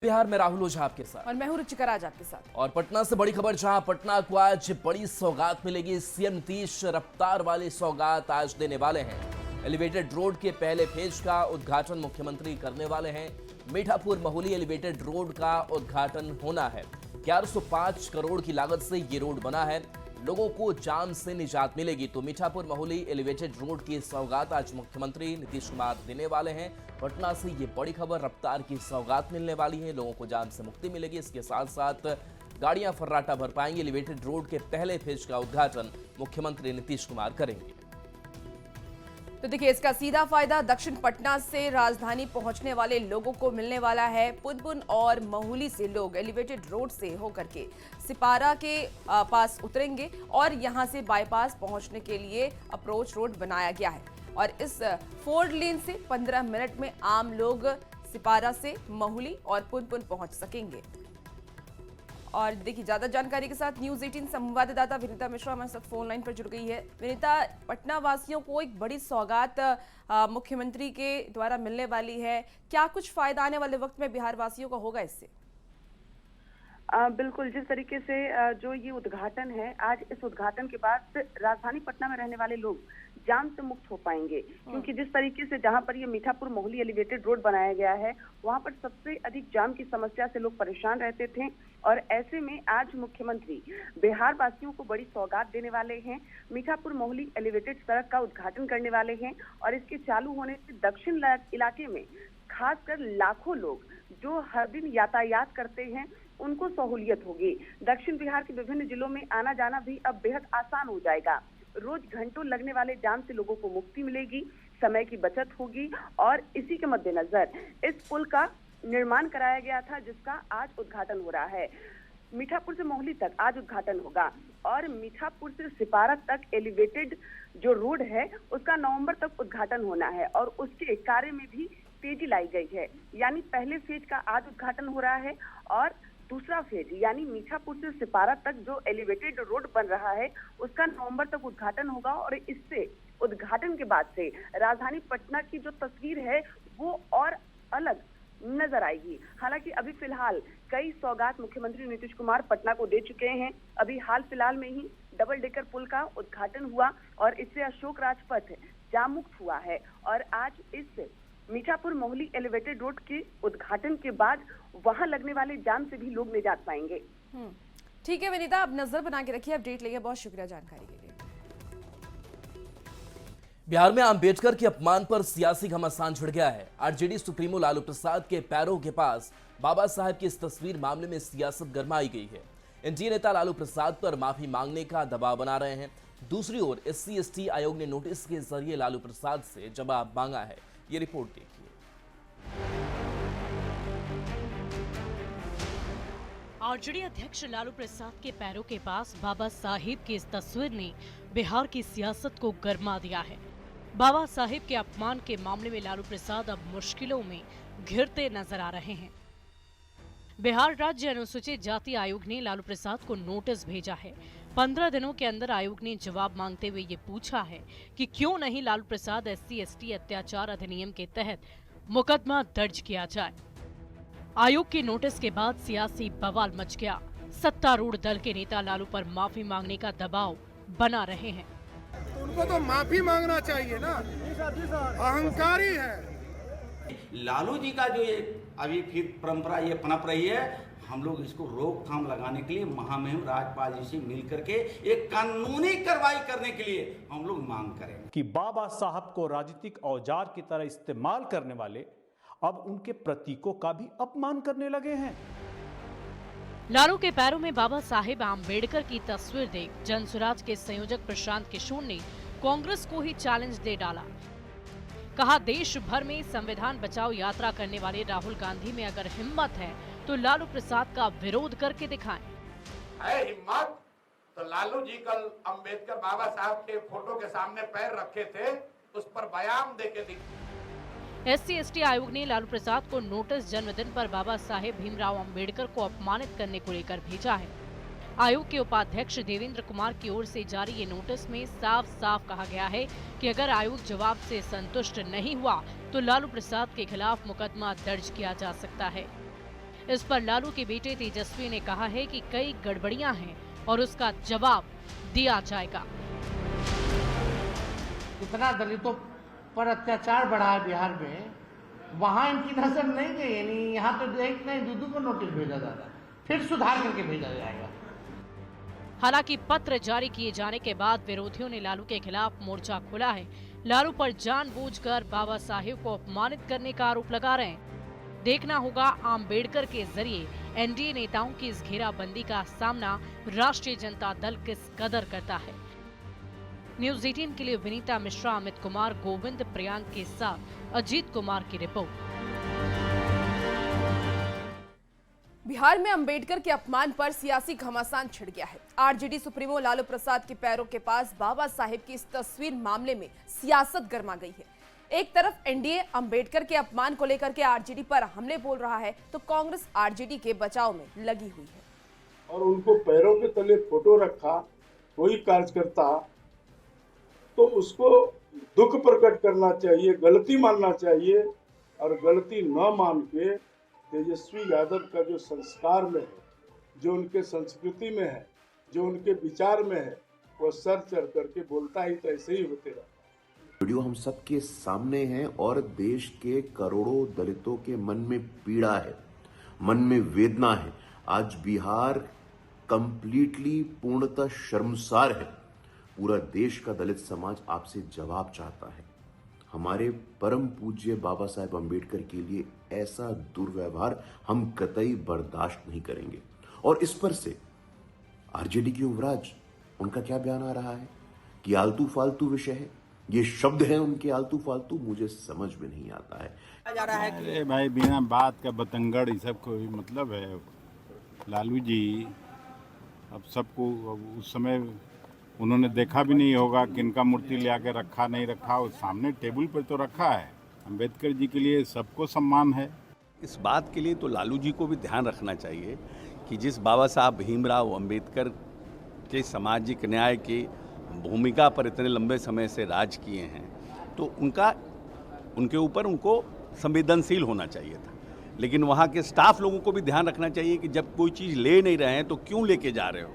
बिहार में राहुल ओझा आपके साथ और मैं हूं रुचिका राज आपके साथ। और पटना से बड़ी खबर, जहां पटना को आज बड़ी सौगात मिलेगी। सीएम नीतीश रफ्तार वाली सौगात आज देने वाले हैं। एलिवेटेड रोड के पहले फेज का उद्घाटन मुख्यमंत्री करने वाले हैं। मीठापुर महुली एलिवेटेड रोड का उद्घाटन होना है। 1105 करोड़ की लागत से ये रोड बना है। लोगों को जाम से निजात मिलेगी। तो मीठापुर महुली एलिवेटेड रोड की सौगात आज मुख्यमंत्री नीतीश कुमार देने वाले हैं। पटना से ये बड़ी खबर, रफ्तार की सौगात मिलने वाली है। लोगों को जाम से मुक्ति मिलेगी। इसके साथ साथ गाड़ियां फर्राटा भर पाएंगी। एलिवेटेड रोड के पहले फेज का उद्घाटन मुख्यमंत्री नीतीश कुमार करेंगे। तो देखिए, इसका सीधा फायदा दक्षिण पटना से राजधानी पहुंचने वाले लोगों को मिलने वाला है। पुनपुन और महुली से लोग एलिवेटेड रोड से होकर के सिपारा के पास उतरेंगे और यहां से बाईपास पहुंचने के लिए अप्रोच रोड बनाया गया है। और इस 4 लेन से 15 मिनट में आम लोग सिपारा से महुली और पुनपुन पहुंच सकेंगे। और देखिए, ज्यादा जानकारी के साथ न्यूज 18 संवाददाता विनीता मिश्रा हमारे साथ फोन लाइन पर जुड़ गई है। विनीता, पटना वासियों को एक बड़ी सौगात मुख्यमंत्री के द्वारा मिलने वाली है। क्या कुछ फायदा आने वाले वक्त में बिहार वासियों को होगा इससे? बिल्कुल, जिस तरीके से जो ये उद्घाटन है, आज इस उद्घाटन के बाद राजधानी पटना में रहने वाले लोग जाम से मुक्त हो पाएंगे। क्योंकि जिस तरीके से जहां पर ये मीठापुर महुली एलिवेटेड रोड बनाया गया है, वहां पर सबसे अधिक जाम की समस्या से लोग परेशान रहते थे। और ऐसे में आज मुख्यमंत्री बिहार वासियों को बड़ी सौगात देने वाले हैं। मीठापुर महुली एलिवेटेड सड़क का उद्घाटन करने वाले हैं और इसके चालू होने से दक्षिण इलाके में खासकर लाखों लोग जो हर दिन यातायात करते हैं, उनको सहूलियत होगी। दक्षिण बिहार के विभिन्न जिलों में आना जाना भी अब बेहद आसान हो जाएगा। रोज घंटों लगने वाले जाम से लोगों को मुक्ति मिलेगी, समय की बचत होगी। और इसी के मद्देनजर इस पुल का निर्माण कराया गया था, जिसका आज उद्घाटन हो रहा है। मीठापुर से मोहली तक आज उद्घाटन होगा और मीठापुर से सिपारा तक एलिवेटेड जो रोड है, उसका नवंबर तक उद्घाटन होना है और उसके कार्य में भी तेजी लाई गई है। यानी पहले फेज का आज उद्घाटन हो रहा है और दूसरा फेज यानी मीठापुर से सिपारा तक जो एलिवेटेड रोड बन रहा है, उसका नवंबर तक उद्घाटन होगा। और इससे उद्घाटन के बाद से राजधानी पटना की जो तस्वीर है वो और अलग नजर आएगी। हालांकि अभी फिलहाल कई सौगात मुख्यमंत्री नीतीश कुमार पटना को दे चुके हैं। अभी हाल फिलहाल में ही डबल डेकर पुल का उद्घाटन हुआ और इससे अशोक राजपथ जाम मुक्त हुआ है। और आज इस मीठापुर महुली एलिवेटेड रोड के उद्घाटन के बाद वहां लगने वाले जाम से भी लोग निजात पाएंगे। ठीक है विनीता, अब नजर बना के रखिए, अपडेट लेंगे। बहुत शुक्रिया जानकारी के लिए। बिहार में अम्बेडकर के अपमान पर सियासी घमासान छिड़ गया है। आरजेडी सुप्रीमो लालू प्रसाद के पैरों के पास बाबा साहब की इस तस्वीर मामले में सियासत गरमाई गई है। एनडीए नेता लालू प्रसाद पर माफी मांगने का दबाव बना रहे हैं। दूसरी ओर SC/ST आयोग ने नोटिस के जरिए लालू प्रसाद से जवाब मांगा है। ये रिपोर्ट देखिए। आरजेडी अध्यक्ष लालू प्रसाद के पैरों के पास बाबा साहिब की इस तस्वीर ने बिहार की सियासत को गरमा दिया है। बाबा साहिब के अपमान के मामले में लालू प्रसाद अब मुश्किलों में घिरते नजर आ रहे हैं। बिहार राज्य अनुसूचित जाति आयोग ने लालू प्रसाद को नोटिस भेजा है। 15 दिनों के अंदर आयोग ने जवाब मांगते हुए ये पूछा है कि क्यों नहीं लालू प्रसाद SC/ST अत्याचार अधिनियम के तहत मुकदमा दर्ज किया जाए। आयोग के नोटिस के बाद सियासी बवाल मच गया। सत्तारूढ़ दल के नेता लालू पर माफी मांगने का दबाव बना रहे हैं। तो उनको तो माफी मांगना चाहिए ना, अहंकारी है। लालू जी का जो ये अभी फिर परंपरा ये पनप रही है, हम लोग इसको रोकथाम लगाने के लिए महामहिम राज्यपाल जी से मिल करके एक कानूनी कार्रवाई करने के लिए हम लोग मांग करेंगे कि बाबा साहब को राजनीतिक औजार की तरह इस्तेमाल करने वाले अब उनके प्रतीकों का भी अपमान करने लगे हैं। लालू के पैरों में बाबा साहेब आम्बेडकर की तस्वीर देख जनसुराज के संयोजक प्रशांत किशोर ने कांग्रेस को ही चैलेंज दे डाला। कहा, देश भर में संविधान बचाओ यात्रा करने वाले राहुल गांधी में अगर हिम्मत है तो लालू प्रसाद का विरोध करके दिखाएं। है हिम्मत तो लालू जी कल अंबेडकर बाबा साहब के फोटो के सामने पैर रखे थे, उस पर बयान देके दिखाएं। SC/ST आयोग ने लालू प्रसाद को नोटिस जन्मदिन पर बाबा साहेब भीमराव अंबेडकर को अपमानित करने को लेकर भेजा है। आयोग के उपाध्यक्ष देवेंद्र कुमार की ओर से जारी ये नोटिस में साफ साफ कहा गया है कि अगर आयोग जवाब से संतुष्ट नहीं हुआ तो लालू प्रसाद के खिलाफ मुकदमा दर्ज किया जा सकता है। इस पर लालू के बेटे तेजस्वी ने कहा है कि कई गड़बड़ियां हैं और उसका जवाब दिया जाएगा। इतना दलितों पर अत्याचार बढ़ा है बिहार में, वहां इनकी नजर नहीं गई, यानी यहाँ तो एक नहीं दूधू को नोटिस भेजा जा रहा है, फिर सुधार करके भेजा जाएगा। हालांकि पत्र जारी किए जाने के बाद विरोधियों ने लालू के खिलाफ मोर्चा खोला है। लालू पर जानबूझकर बाबा साहेब को अपमानित करने का आरोप लगा रहे हैं। देखना होगा आम्बेडकर के जरिए एनडीए नेताओं की इस घेराबंदी का सामना राष्ट्रीय जनता दल किस कदर करता है। न्यूज़ 18 के लिए विनीता मिश्रा, अमित कुमार, गोविंद प्रियांक के साथ अजीत कुमार की रिपोर्ट। बिहार में अंबेडकर के अपमान पर सियासी घमासान छिड़ गया है। आरजेडी सुप्रीमो लालू प्रसाद के पैरों के पास बाबा साहेब की इस तस्वीर मामले में सियासत गर्मा गई है। एक तरफ एनडीए अंबेडकर के अपमान को लेकर के आरजेडी पर हमले बोल रहा है, तो कांग्रेस आरजेडी के बचाव में लगी हुई है। और उनको पैरों के तले फोटो रखा कोई कार्यकर्ता, तो उसको दुख प्रकट करना चाहिए, गलती मानना चाहिए, और गलती न मान के तेजस्वी यादव का जो संस्कार में है, जो उनके संस्कृति में है, जो उनके विचार में है, वो सर चढ़ करके बोलता ही तो ऐसे ही होते रहा। वीडियो हम सबके सामने है और देश के करोड़ों दलितों के मन में पीड़ा है, मन में वेदना है। आज बिहार कंप्लीटली पूर्णतः शर्मसार है। पूरा देश का दलित समाज आपसे जवाब चाहता है। हमारे परम पूज्य बाबा साहेब अंबेडकर के लिए ऐसा दुर्व्यवहार हम कतई बर्दाश्त नहीं करेंगे। और इस पर से आरजेडी के युवराज, उनका क्या बयान आ रहा है कि आलतू फालतू विषय है, ये शब्द है उनके आलतू फालतू, मुझे समझ में नहीं आता है। अरे भाई बिना बात का बतंगड़ ये सब कोई मतलब है। लालू जी अब सबको उस समय उन्होंने देखा भी नहीं होगा कि इनका मूर्ति ले आके रखा नहीं रखा, और सामने टेबल पर तो रखा है। अंबेडकर जी के लिए सबको सम्मान है। इस बात के लिए तो लालू जी को भी ध्यान रखना चाहिए कि जिस बाबा साहब भीमराव अंबेडकर के सामाजिक न्याय की भूमिका पर इतने लंबे समय से राज किए हैं, तो उनके ऊपर उनको संवेदनशील होना चाहिए था। लेकिन वहाँ के स्टाफ लोगों को भी ध्यान रखना चाहिए कि जब कोई चीज़ ले नहीं रहे हैं तो क्यों लेके जा रहे हो,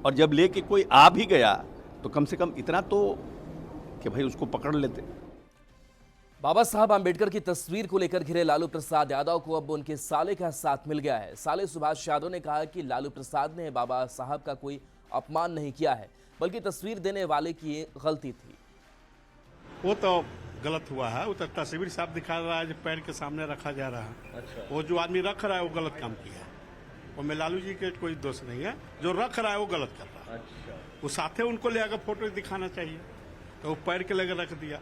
और जब लेके कोई आ भी गया तो कम से कम इतना तो कि भाई उसको पकड़ लेते। बाबा साहब आंबेडकर की तस्वीर को लेकर घिरे लालू प्रसाद यादव को अब उनके साले का साथ मिल गया है। साले सुभाष यादव ने कहा कि लालू प्रसाद ने बाबा साहब का कोई अपमान नहीं किया है, बल्कि तस्वीर देने वाले की गलती थी। वो तो गलत हुआ है, वो तो तस्वीर साहब दिखा रहा है जो पैर के सामने रखा जा रहा है। अच्छा। वो जो आदमी रख रहा है वो गलत काम किया है, उसमें लालू जी के कोई दोष नहीं है। जो रख रहा है वो गलत कर रहा है। अच्छा। वो साथे उनको ले आकर फोटो दिखाना चाहिए, तो वो पैर के लगे रख दिया।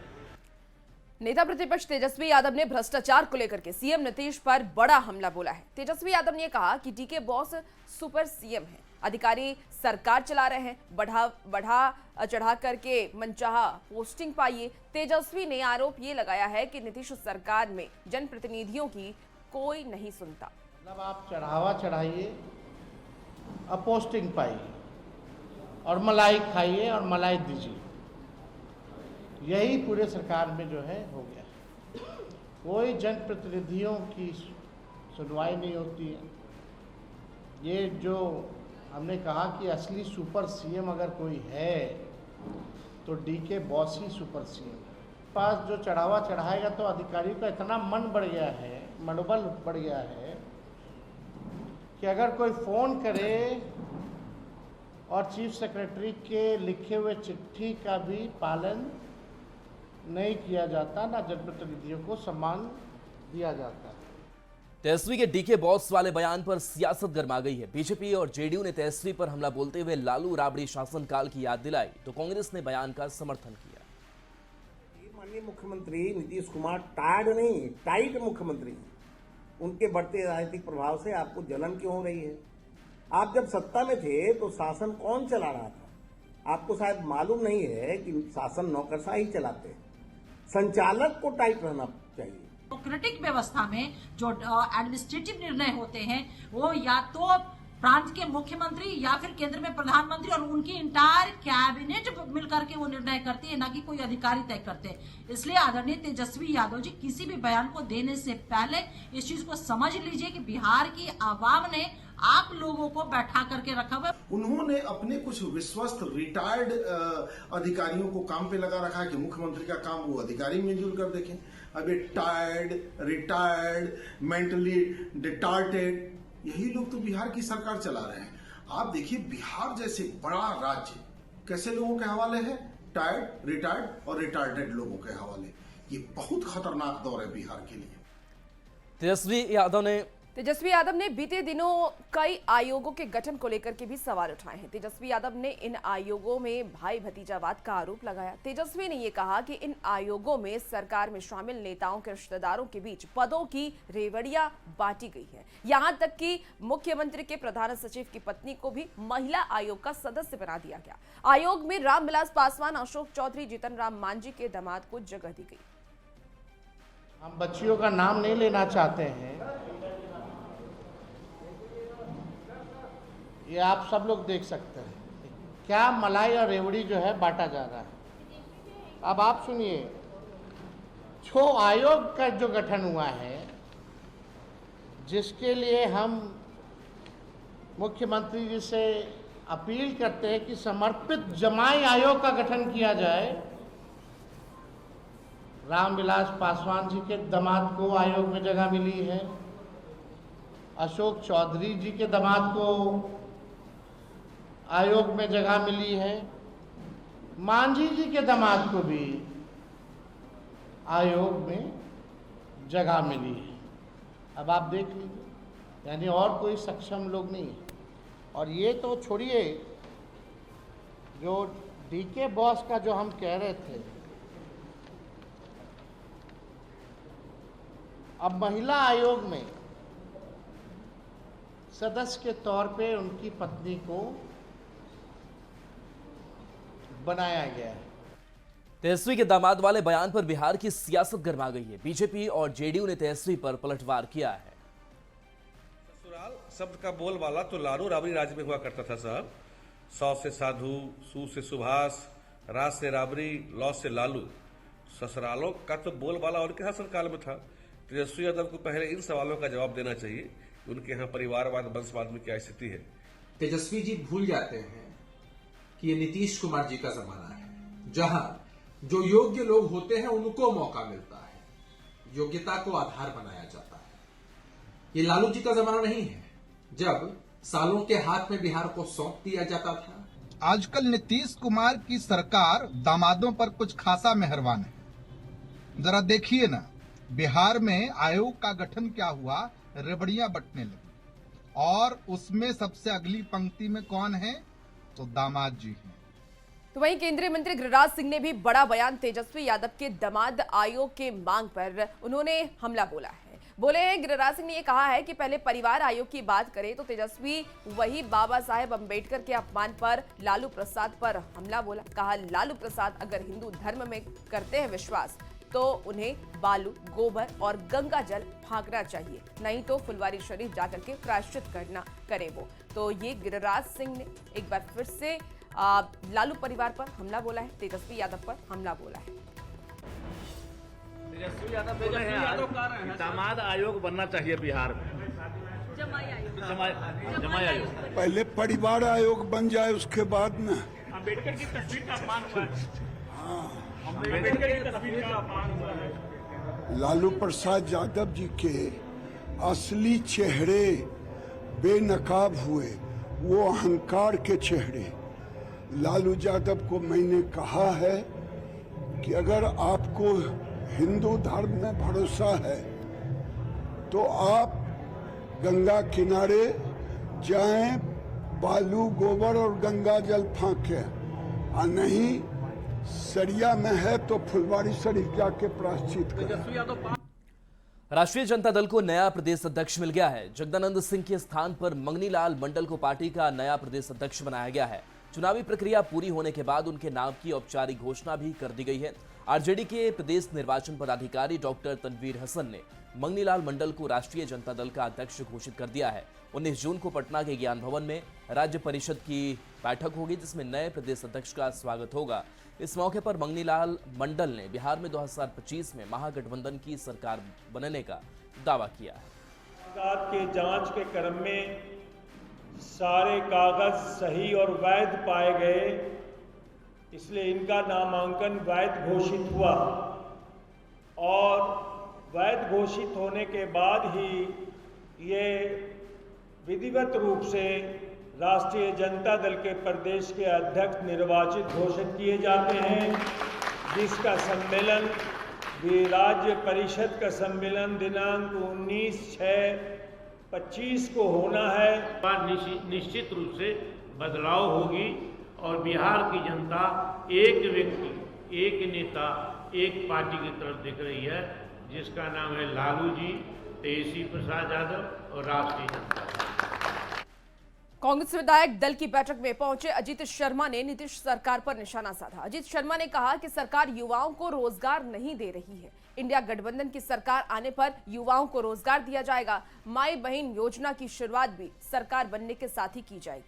नेता प्रतिपक्ष तेजस्वी यादव ने भ्रष्टाचार को लेकर के सीएम नीतीश पर बड़ा हमला बोला है। तेजस्वी यादव ने कहा कि डीके बॉस सुपर सीएम है, अधिकारी सरकार चला रहे हैं, बढ़ा चढ़ा करके मनचाहा पोस्टिंग पाइए। तेजस्वी ने आरोप ये लगाया है कि नीतीश सरकार में जनप्रतिनिधियों की कोई नहीं सुनता। मतलब आप चढ़ावा चढ़ाइए, अब पोस्टिंग पाइए, और मलाई खाइए और मलाई दीजिए, यही पूरे सरकार में जो है हो गया। कोई जनप्रतिनिधियों की सुनवाई नहीं होती है। ये जो हमने कहा कि असली सुपर सीएम अगर कोई है तो डीके बॉस ही सुपर सीएम पास जो चढ़ावा चढ़ाएगा, तो अधिकारियों का इतना मन बढ़ गया है, मनोबल बढ़ गया है कि अगर कोई फोन करे और चीफ सेक्रेटरी के लिखे हुए चिट्ठी का भी पालन नहीं किया जाता, ना जनप्रतिनिधियों को सम्मान दिया जाता। तेजस्वी के डीके बॉस वाले बयान पर सियासत गर्मा गई है। बीजेपी और जेडीयू ने तेजस्वी पर हमला बोलते हुए लालू राबड़ी शासनकाल की याद दिलाई, तो कांग्रेस ने बयान का समर्थन किया। माननीय मुख्यमंत्री नीतीश कुमार टायर्ड नहीं, टाइट मुख्यमंत्री, उनके बढ़ते राजनीतिक प्रभाव से आपको जलन क्यों हो रही है? आप जब सत्ता में थे तो शासन कौन चला रहा था? आपको शायद मालूम नहीं है कि शासन नौकरशाही चलाते हैं। संचालक को टाइट रहना चाहिए। डेमोक्रेटिक व्यवस्था में जो एडमिनिस्ट्रेटिव निर्णय होते हैं वो या तो प्रांत के मुख्यमंत्री या फिर केंद्र में प्रधानमंत्री और उनकी इंटायर कैबिनेट मिलकर के वो निर्णय करती है, ना कि कोई अधिकारी तय करते हैं। इसलिए आदरणीय तेजस्वी यादव जी किसी भी बयान को देने से पहले इस चीज को समझ लीजिए कि बिहार की आवाम ने आप लोगों को बैठा करके रखा हुआ है। उन्होंने अपने कुछ विश्वस्त रिटायर्ड अधिकारियों को काम पे लगा रखा है कि मुख्यमंत्री का काम वो अधिकारी मिलजुल कर देखें। अब ये टायर्ड, रिटायर्ड, मेंटली डिटार्टेड, यही लोग तो बिहार की सरकार चला रहे हैं। आप देखिए बिहार जैसे बड़ा राज्य कैसे लोगों के हवाले है, टायर्ड, रिटायर्ड और रिटार्टेड लोगों के हवाले। ये बहुत खतरनाक दौर है बिहार के लिए। तेजस्वी यादव ने बीते दिनों कई आयोगों के गठन को लेकर के भी सवाल उठाए हैं। तेजस्वी यादव ने इन आयोगों में भाई भतीजावाद का आरोप लगाया। तेजस्वी ने ये कहा कि इन आयोगों में सरकार में शामिल नेताओं के रिश्तेदारों के बीच पदों की रेवड़ियां बांटी गई है। यहां तक कि मुख्यमंत्री के प्रधान सचिव की पत्नी को भी महिला आयोग का सदस्य बना दिया गया। आयोग में रामविलास पासवान, अशोक चौधरी, जीतन राम मांझी के दामाद को जगह दी गई। हम बच्चियों का नाम नहीं लेना चाहते हैं, ये आप सब लोग देख सकते हैं क्या मलाई और रेवड़ी जो है बांटा जा रहा है। अब आप सुनिए, जो आयोग का जो गठन हुआ है, जिसके लिए हम मुख्यमंत्री जी से अपील करते हैं कि समर्पित जमाई आयोग का गठन किया जाए। रामविलास पासवान जी के दामाद को आयोग में जगह मिली है, अशोक चौधरी जी के दामाद को आयोग में जगह मिली है, मांझी जी के दामाद को भी आयोग में जगह मिली है। अब आप देख लीजिए, यानी और कोई सक्षम लोग नहीं है। और ये तो छोड़िए, जो डीके बॉस का जो हम कह रहे थे, अब महिला आयोग में सदस्य के तौर पे उनकी पत्नी को बनाया गया है। तेजस्वी के दामाद वाले बयान पर बिहार की सियासत गर्मा गई है। बीजेपी और जेडीयू ने तेजस्वी पर पलटवार किया है। ससुराल शब्द का बोलबाला तो लालू राबड़ी राज्य में हुआ करता था साहब। सौ से साधु, सू से सुभाष, राज से राबड़ी, लौ से लालू। ससुरालों का तो बोलबाला उनके शासनकाल में था। तेजस्वी यादव को पहले इन सवालों का जवाब देना चाहिए। उनके यहाँ परिवारवाद, वंशवाद में क्या स्थिति है। तेजस्वी जी भूल जाते हैं कि ये नीतीश कुमार जी का जमाना है, जहां जो योग्य लोग होते हैं उनको मौका मिलता है, योग्यता को आधार बनाया जाता है। ये लालू जी का जमाना नहीं है, जब सालों के हाथ में बिहार को सौंप दिया जाता था। आजकल नीतीश कुमार की सरकार दामादों पर कुछ खासा मेहरबान है। जरा देखिए ना, बिहार में आयोग का गठन क्या हुआ, रेवड़ियां बंटने लगी, और उसमें सबसे अगली पंक्ति में कौन है, तो दामाद जी हैं। तो वहीं केंद्रीय मंत्री गिरिराज सिंह ने भी बड़ा बयान तेजस्वी यादव के दामाद आयोग के मांग पर उन्होंने हमला बोला है। बोले हैं, गिरिराज सिंह ने यह कहा है कि पहले परिवार आयोग की बात करें तो तेजस्वी वही बाबा साहेब अंबेडकर के अपमान पर लालू प्रसाद पर हमला बोला। कहा, लालू प्रसाद अगर हिंदू धर्म में करते हैं विश्वास तो उन्हें बालू, गोबर और गंगा जल फांकना चाहिए, नहीं तो फुलवारी शरीफ जाकर के प्रायश्चित करे वो। तो ये गिरिराज सिंह ने एक बार फिर से लालू परिवार पर हमला बोला है, तेजस्वी यादव पर हमला बोला है। तेजस्वी यादव दामाद आयोग बनना चाहिए बिहार में, जमाई आयोग। पहले परिवार आयोग बन जाए, उसके बाद में अम्बेडकर की तस्वीर का अपमान हुआ है। अम्बेडकर की तस्वीर का अपमान हुआ है। लालू प्रसाद यादव जी के असली चेहरे बेनकाब हुए, वो अहंकार के चेहरे। लालू यादव को मैंने कहा है कि अगर आपको हिंदू धर्म में भरोसा है तो आप गंगा किनारे जाएं, बालू, गोबर और गंगा जल फांकें, और नहीं सरिया में है तो फुलवारी शरीफ जाके प्रायश्चित करें। राष्ट्रीय जनता दल को नया प्रदेश अध्यक्ष मिल गया है। जगदानंद सिंह के स्थान पर मंगनीलाल मंडल को पार्टी का नया प्रदेश अध्यक्ष बनाया गया है। चुनावी प्रक्रिया पूरी होने के बाद उनके नाम की औपचारिक घोषणा भी कर दी गई है। आरजेडी के प्रदेश निर्वाचन पदाधिकारी डॉक्टर तनवीर हसन ने मंगनीलाल मंडल को राष्ट्रीय जनता दल का अध्यक्ष घोषित कर दिया है। 19 जून को पटना के ज्ञान भवन में राज्य परिषद की बैठक होगी, जिसमें नए प्रदेश अध्यक्ष का स्वागत होगा। इस मौके पर मंगनीलाल मंडल ने बिहार में 2025 में महागठबंधन की सरकार बनने का दावा किया है। सरकार के जांच के क्रम में सारे कागज सही और वैध पाए गए, इसलिए इनका नामांकन वैध घोषित हुआ और वैध घोषित होने के बाद ही ये विधिवत रूप से राष्ट्रीय जनता दल के प्रदेश के अध्यक्ष निर्वाचित घोषित किए जाते हैं, जिसका सम्मेलन राज्य परिषद का सम्मेलन दिनांक 19/6/25 को होना है। निश्चित रूप से बदलाव होगी और बिहार की जनता एक व्यक्ति, एक नेता, एक पार्टी की तरफ देख रही है, जिसका नाम है लालू जी, तेजस्वी प्रसाद यादव और राष्ट्रीय जनता दल। कांग्रेस विधायक दल की बैठक में पहुंचे अजीत शर्मा ने नीतीश सरकार पर निशाना साधा। अजीत शर्मा ने कहा कि सरकार युवाओं को रोजगार नहीं दे रही है। इंडिया गठबंधन की सरकार आने पर युवाओं को रोजगार दिया जाएगा। माई बहन योजना की शुरुआत भी सरकार बनने के साथ ही की जाएगी।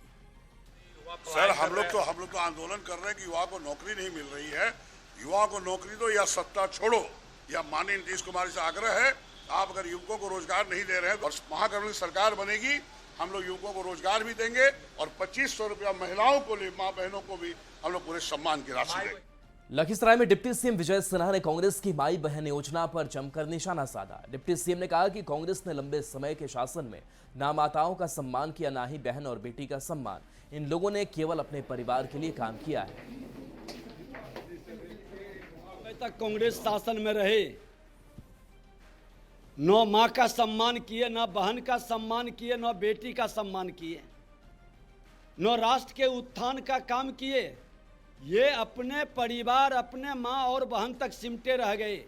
सर, हम लोग तो आंदोलन कर रहे हैं कि युवा को नौकरी नहीं मिल रही है। युवाओं को नौकरी दो या सत्ता छोड़ो, या माननीय नीतीश कुमार से आग्रह है, आप अगर युवकों को रोजगार नहीं दे रहे हैं और महागठबंधन की सरकार बनेगी, हम लोग युवकों को रोजगार भी देंगे और 2500 रुपया महिलाओं को, माँ बहनों को भी हम लोग पूरे सम्मान की राशि देंगे। लखीसराय में डिप्टी सीएम विजय सिन्हा ने कांग्रेस की माई बहन योजना पर जमकर निशाना साधा। डिप्टी सीएम ने कहा कि कांग्रेस ने लंबे समय के शासन में ना माताओं का सम्मान किया, ना ही बहन और बेटी का सम्मान। इन लोगों ने केवल अपने परिवार के लिए काम किया है। तक कांग्रेस शासन में रहे, न माँ का सम्मान किए, न बहन का सम्मान किए, न बेटी का सम्मान किए, न राष्ट्र के उत्थान का काम किए। ये अपने परिवार, अपने माँ और बहन तक सिमटे रह गए।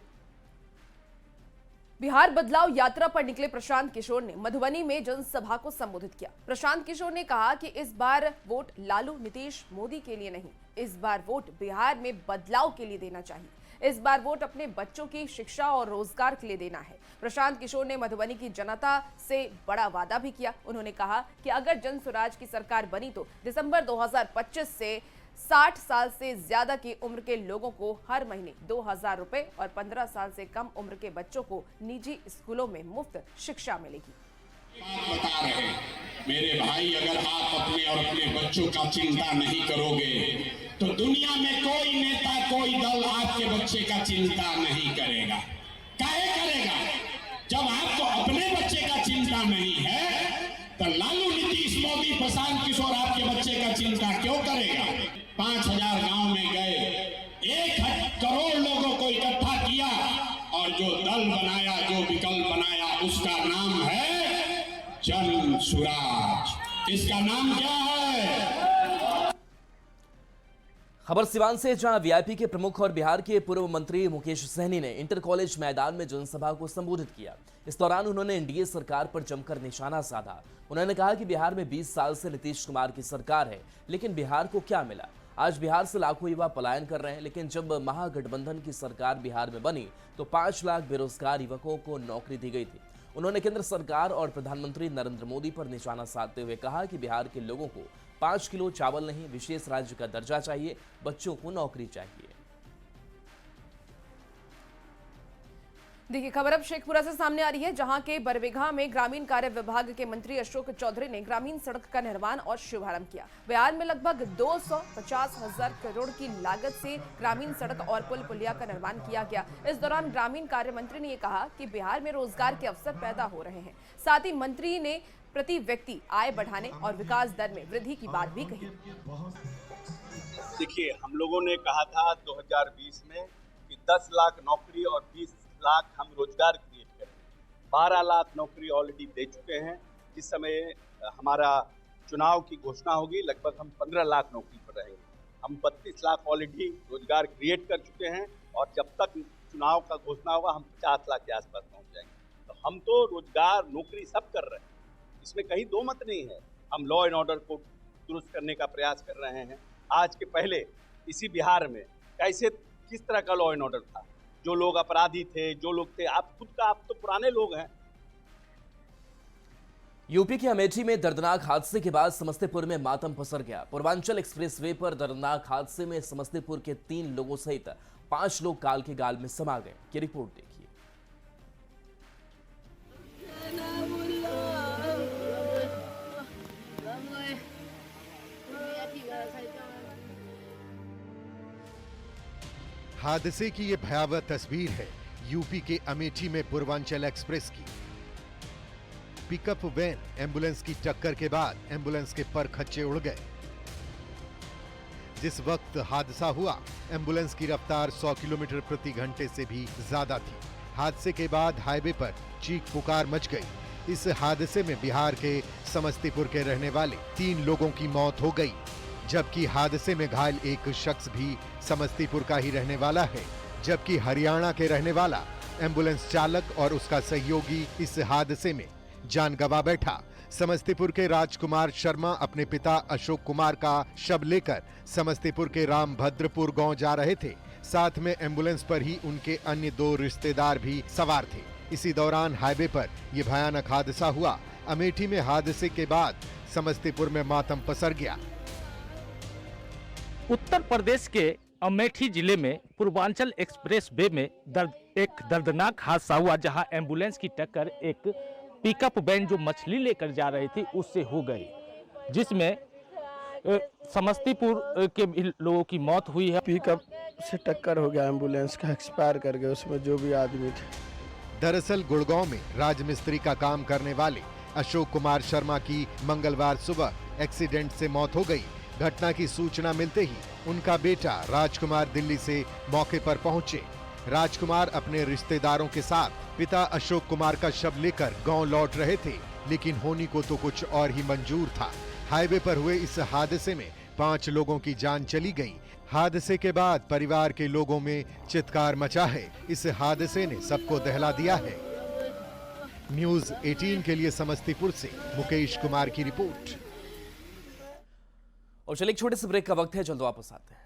बिहार बदलाव यात्रा पर निकले प्रशांत किशोर ने मधुबनी में जनसभा को संबोधित किया। प्रशांत किशोर ने कहा कि इस बार वोट लालू, नीतीश, मोदी के लिए नहीं, इस बार वोट बिहार में बदलाव के लिए देना चाहिए। इस बार वोट अपने बच्चों की शिक्षा और रोजगार के लिए देना है। प्रशांत किशोर ने मधुबनी की जनता से बड़ा वादा भी किया। उन्होंने कहा कि अगर जन स्वराज की सरकार बनी तो दिसंबर 2025 से 60 साल से ज्यादा की उम्र के लोगों को हर महीने 2000 रुपए और 15 साल से कम उम्र के बच्चों को निजी स्कूलों में मुफ्त शिक्षा मिलेगी। बता रहे हैं मेरे भाई, अगर आप अपने और अपने बच्चों का चिंता नहीं करोगे तो दुनिया में कोई नेता, कोई दल आपके बच्चे का चिंता नहीं करेगा। काहे करेगा? जब आपको अपने बच्चे का चिंता नहीं है तो लालू, नीतीश, मोदी, प्रशांत किशोर आपके बच्चे का चिंता क्यों करेगा? 5000 गांव में गए, 1 करोड़ लोगों को इकट्ठा किया और जो दल बनाया, जो विकल्प बनाया, उसका नाम है जन स्वराज। इसका नाम क्या है? खबर सिवान से, जहां वीआईपी के प्रमुख और बिहार के पूर्व मंत्री मुकेश सहनी ने इंटर कॉलेज मैदान में जनसभा को संबोधित किया। इस दौरान उन्होंने एनडीए सरकार पर जमकर निशाना साधा। उन्होंने कहा कि बिहार में 20 साल से नीतीश कुमार की सरकार है, लेकिन बिहार को क्या मिला? आज बिहार से लाखों युवा पलायन कर रहे हैं, लेकिन जब महागठबंधन की सरकार बिहार में बनी तो 5 लाख बेरोजगार युवकों को नौकरी दी गई थी। उन्होंने केंद्र सरकार और प्रधानमंत्री नरेंद्र मोदी पर निशाना साधते हुए कहा कि बिहार के लोगों को 5 किलो चावल नहीं, विशेष राज्य का दर्जा चाहिए, बच्चों को नौकरी चाहिए। देखिए, खबर अब शेखपुरा से सामने आ रही है, जहां के बरबीघा में ग्रामीण कार्य विभाग के मंत्री अशोक चौधरी ने ग्रामीण सड़क का निर्माण और शुभारंभ किया। बिहार में लगभग 250,000 करोड़ की लागत से ग्रामीण सड़क और पुल पुलिया का निर्माण किया गया। इस दौरान ग्रामीण कार्य मंत्री ने यह कहा कि बिहार में रोजगार के अवसर पैदा हो रहे हैं। साथ ही मंत्री ने प्रति व्यक्ति आय बढ़ाने और विकास दर में वृद्धि की बात भी कही। देखिए, हम लोगों ने कहा था 2020 में कि 10 लाख नौकरी और 20 लाख हम रोजगार क्रिएट करें। 12 लाख नौकरी ऑलरेडी दे चुके हैं। जिस समय हमारा चुनाव की घोषणा होगी, लगभग हम 15 लाख नौकरी पर रहेंगे। हम 32 लाख ऑलरेडी रोजगार क्रिएट कर चुके हैं और जब तक चुनाव का घोषणा होगा हम 50 लाख के आसपास पहुंच जाएंगे। तो हम तो रोजगार, नौकरी सब कर रहे हैं, इसमें कहीं दो मत नहीं है। हम लॉ एंड ऑर्डर को दुरुस्त करने का प्रयास कर रहे हैं। आज के पहले इसी बिहार में किस तरह का लॉ एंड ऑर्डर था? जो लोग अपराधी थे, जो लोग थे, आप तो पुराने लोग हैं, यूपी के अमेठी में दर्दनाक हादसे के बाद समस्तीपुर में मातम पसर गया। पूर्वांचल एक्सप्रेसवे पर दर्दनाक हादसे में समस्तीपुर के 3 लोगों सहित 5 लोग काल के गाल में समा गए। ये रिपोर्ट देखिए। हादसे की ये भयावह तस्वीर है यूपी के अमेठी में पूर्वांचल एक्सप्रेस की। पिकअप वैन एम्बुलेंस की टक्कर के बाद एम्बुलेंस के पर खच्चे उड़ गए। जिस वक्त हादसा हुआ एम्बुलेंस की रफ्तार 100 किलोमीटर प्रति घंटे से भी ज्यादा थी। हादसे के बाद हाईवे पर चीख पुकार मच गई। इस हादसे में बिहार के समस्तीपुर के रहने वाले 3 लोगों की मौत हो गई, जबकि हादसे में घायल एक शख्स भी समस्तीपुर का ही रहने वाला है, जबकि हरियाणा के रहने वाला एम्बुलेंस चालक और उसका सहयोगी इस हादसे में जान गंवा बैठा। समस्तीपुर के राजकुमार शर्मा अपने पिता अशोक कुमार का शव लेकर समस्तीपुर के रामभद्रपुर गांव जा रहे थे। साथ में एम्बुलेंस पर ही उनके अन्य 2 रिश्तेदार भी सवार थे। इसी दौरान हाईवे पर यह भयानक हादसा हुआ। अमेठी में हादसे के बाद समस्तीपुर में मातम पसर गया। उत्तर प्रदेश के अमेठी जिले में पूर्वांचल एक्सप्रेस वे में एक दर्दनाक हादसा हुआ, जहां एम्बुलेंस की टक्कर एक पिकअप वैन जो मछली लेकर जा रही थी उससे हो गई, जिसमें समस्तीपुर के भी लोगों की मौत हुई है। पिकअप से टक्कर हो गया, एम्बुलेंस का एक्सपायर कर गया, उसमें जो भी आदमी थे। दरअसल गुड़गांव में राजमिस्त्री का काम करने वाले अशोक कुमार शर्मा की मंगलवार सुबह एक्सीडेंट से मौत हो गई। घटना की सूचना मिलते ही उनका बेटा राजकुमार दिल्ली से मौके पर पहुंचे। राजकुमार अपने रिश्तेदारों के साथ पिता अशोक कुमार का शव लेकर गांव लौट रहे थे, लेकिन होनी को तो कुछ और ही मंजूर था। हाईवे पर हुए इस हादसे में 5 लोगों की जान चली गई। हादसे के बाद परिवार के लोगों में चित्कार मचा है। इस हादसे ने सबको दहला दिया है। न्यूज़ 18 के लिए समस्तीपुर से मुकेश कुमार की रिपोर्ट। और चलिए एक छोटे से ब्रेक का वक्त है, जल्द वापस आते हैं।